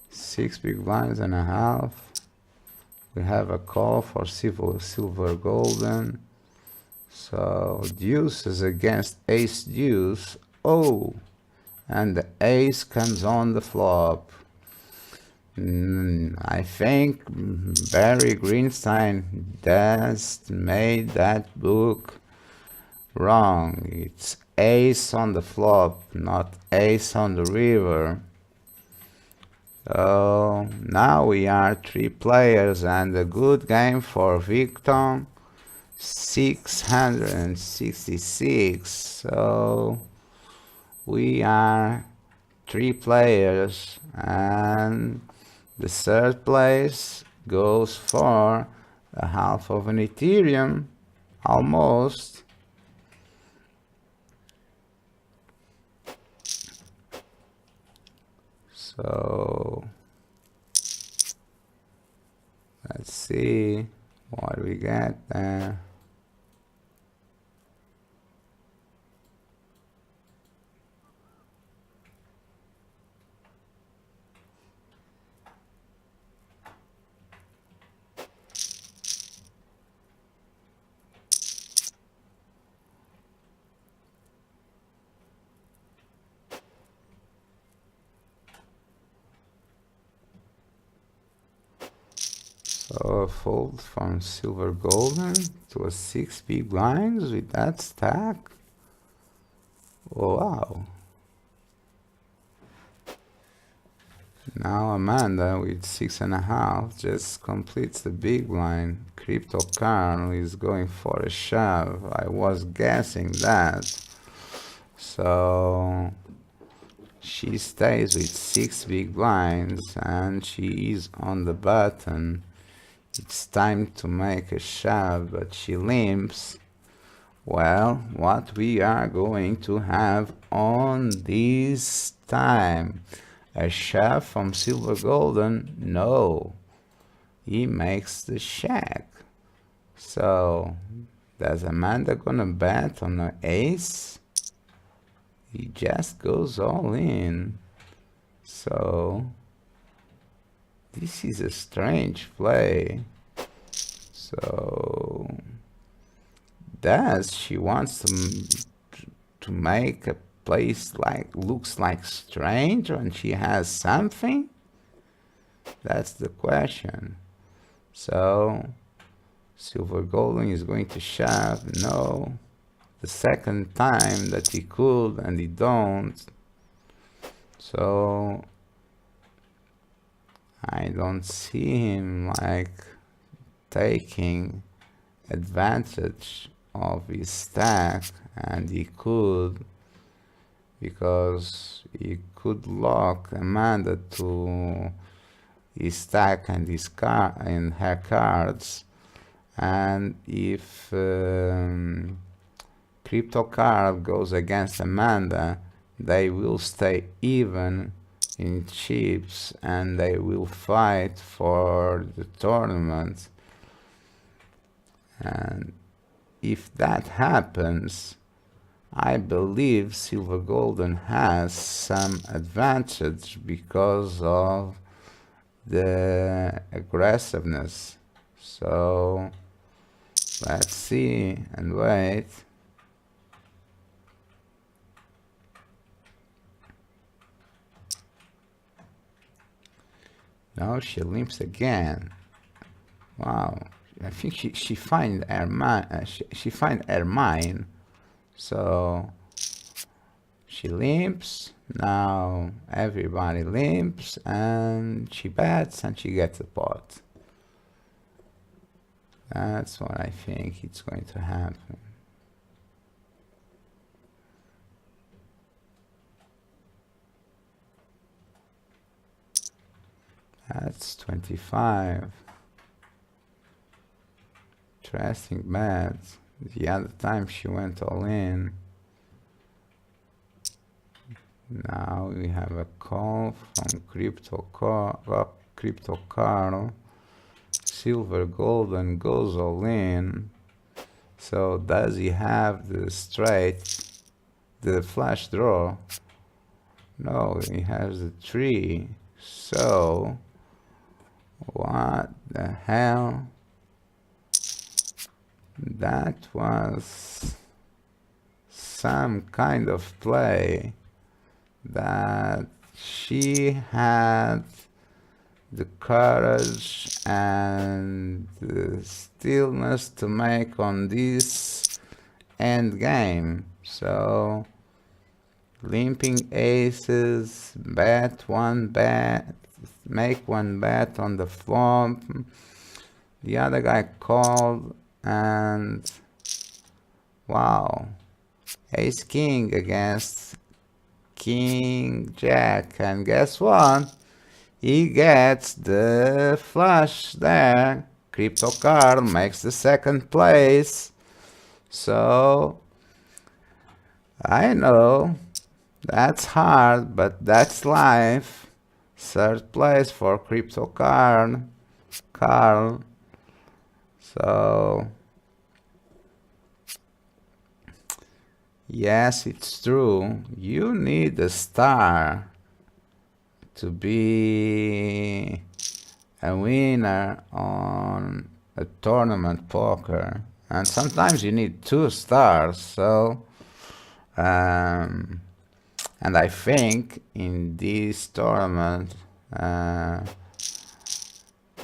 6 big blinds and a half. We have a call for silver golden. So deuce is against ace deuce. Oh, and the ace comes on the flop. I think Barry Greenstein just made that book wrong. It's ace on the flop, not ace on the river. So now we are 3 players and a good game for Victor. 666. So we are 3 players and the 3rd place goes for a half of an Ethereum, almost. So let's see what we get there. So a fold from silver golden to a 6 big blinds with that stack. Oh, wow. Now Amanda with 6.5 just completes the big blind. Crypto Carl is going for a shove. I was guessing that. So she stays with 6 big blinds and she is on the button. It's time to make a shove, but she limps. Well, what we are going to have on this time? A shove from silver golden? No. He makes the check. So, does Amanda gonna bet on an ace? He just goes all in. So this is a strange play. So does she wants to make a place like looks like strange and she has something? That's the question. So silver golden is going to shove. No. The second time that he could and he don't. So I don't see him like taking advantage of his stack, and he could, because he could lock Amanda to his stack and his and her cards, and if Crypto card goes against Amanda, they will stay even in chips and they will fight for the tournament. And if that happens, I believe silver golden has some advantage because of the aggressiveness. So let's see and wait. No, she limps again. Wow, I think she find her mind. She find her mind. So She limps. Now everybody limps, and she bets, and she gets the pot. That's what I think it's going to happen. That's 25. Interesting bet. The other time she went all in. Now we have a call from Crypto Carl. Silver Golden goes all in. So does he have the straight, the flush draw? No, he has the 3. So what the hell? That was some kind of play that she had the courage and the stillness to make on this end game. So limping aces, bet one bet, make one bet on the flop. The other guy called, and wow, ace king against king jack, and guess what? He gets the flush there. Crypto Carl makes the second place. So I know that's hard, but that's life. Third place for Crypto Carl. So yes, it's true. You need a star to be a winner on a tournament poker, and sometimes you need 2 stars. So and I think in this tournament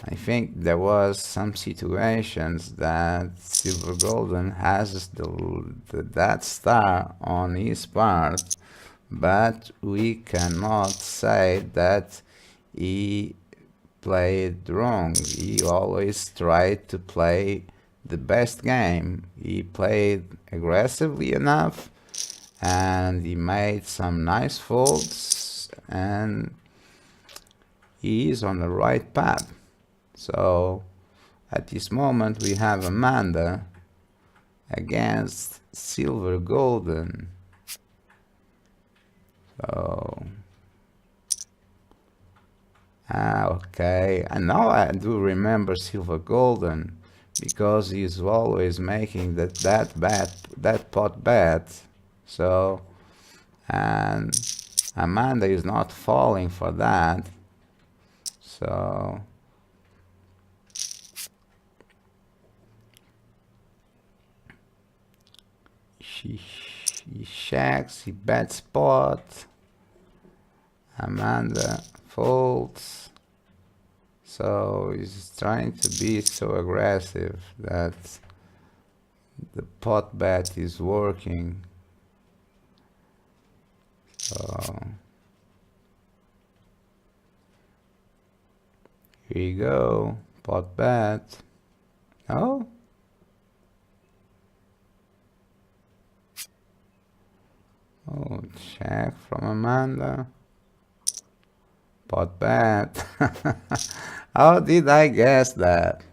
I think there was some situations that Silver Golden has that star on his part, but we cannot say that he played wrong. He always tried to play the best game. He played aggressively enough, and he made some nice folds, and he is on the right path. So at this moment we have Amanda against Silver Golden. So okay, and now I do remember Silver Golden, because he's always making that pot bet. So, and Amanda is not falling for that. So he checks, he bets pot. Amanda folds. So he's trying to be so aggressive that the pot bet is working. So here you go, pot bet. No? Oh, check from Amanda. Pot bet. How did I guess that?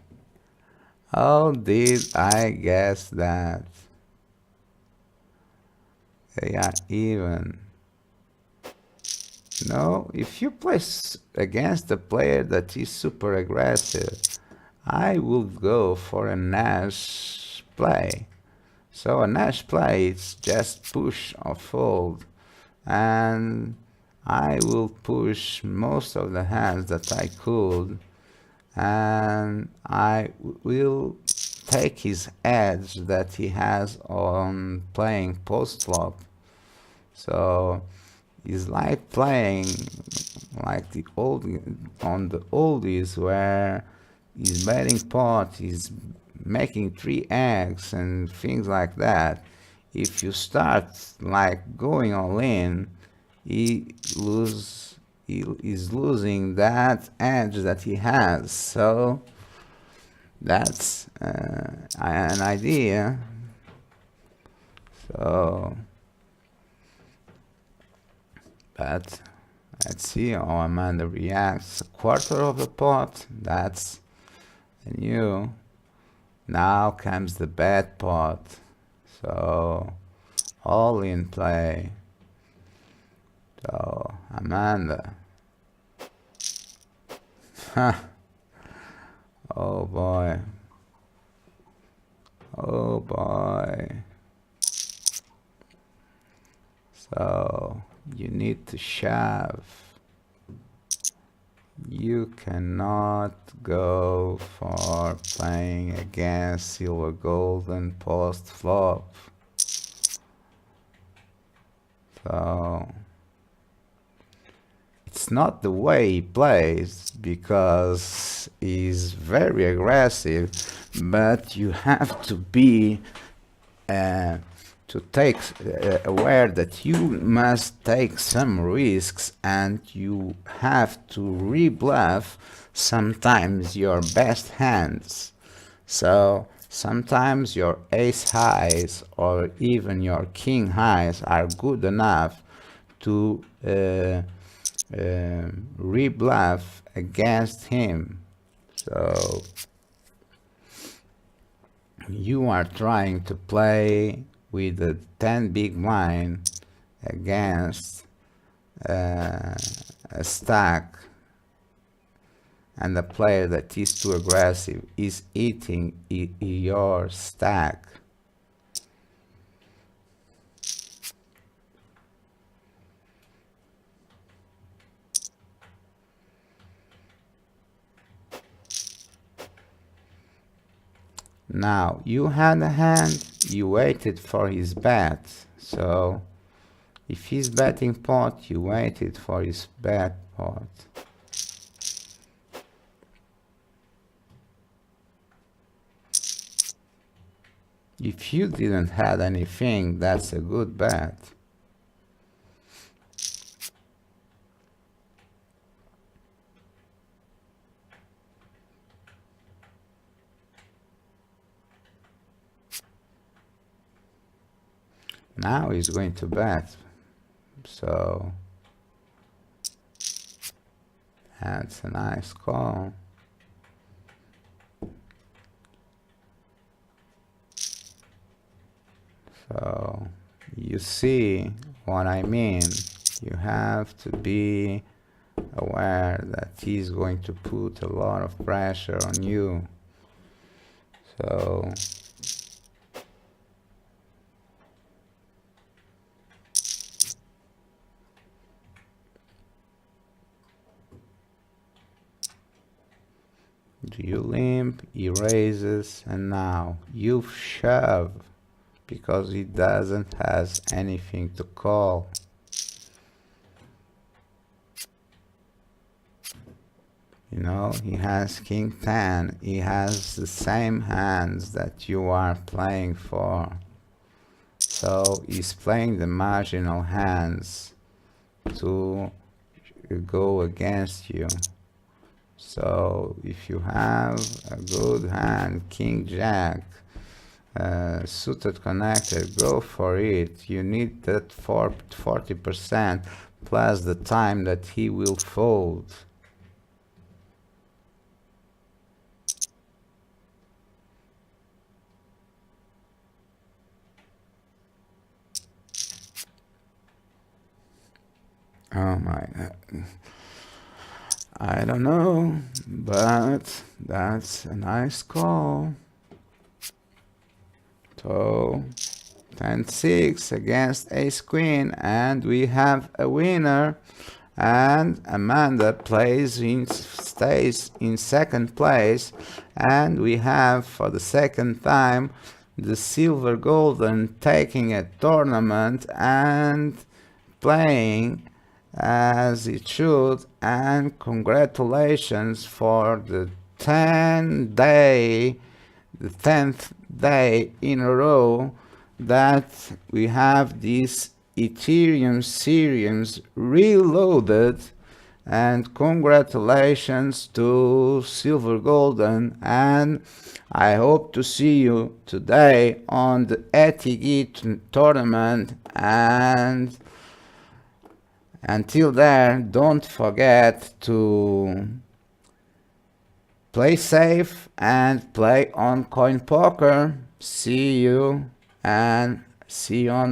How did I guess that? They are even. No, if you play against a player that is super aggressive, I will go for a Nash play. So a Nash play is just push or fold, and I will push most of the hands that I could, and I will take his edge that he has on playing post flop. So it's like playing like the old on the oldies, where he's betting pot, he's making 3 eggs and things like that. if you start like going all in, he is losing that edge that he has. So that's an idea. So, but let's see how Amanda reacts. A quarter of the pot, that's a new. Now comes the bad pot. So, all in play. So, Amanda. Oh boy. Oh boy. So, you need to shove. You cannot go for playing against silver golden post flop. So it's not the way he plays, because he's very aggressive, but you have to be aware that you must take some risks, and you have to rebluff sometimes your best hands. So sometimes your ace highs or even your king highs are good enough to rebluff against him. So you are trying to play with a 10 big blind against a stack, and the player that is too aggressive is eating your stack. Now, you had a hand, you waited for his bet. So, if he's betting pot, you waited for his bet pot. If you didn't have anything, that's a good bet. Now he's going to bet. So that's a nice call. So you see what I mean. You have to be aware that he's going to put a lot of pressure on you. So do you limp? He raises, and now you shove because he doesn't has anything to call. You know, he has king 10. He has the same hands that you are playing for. So he's playing the marginal hands to go against you. So if you have a good hand, king jack, suited connector, go for it. You need that 40% plus the time that he will fold. Oh my God. I don't know, but that's a nice call. So 10-6 against ace queen, and we have a winner. And Amanda stays in second place, and we have for the second time the silver golden taking a tournament and playing as it should. And congratulations for the 10th day in a row that we have this Ethereum series reloaded, and congratulations to Silver Golden, and I hope to see you today on the ETH tournament. And until then, don't forget to play safe and play on coin poker. See you on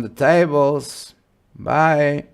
the tables. Bye.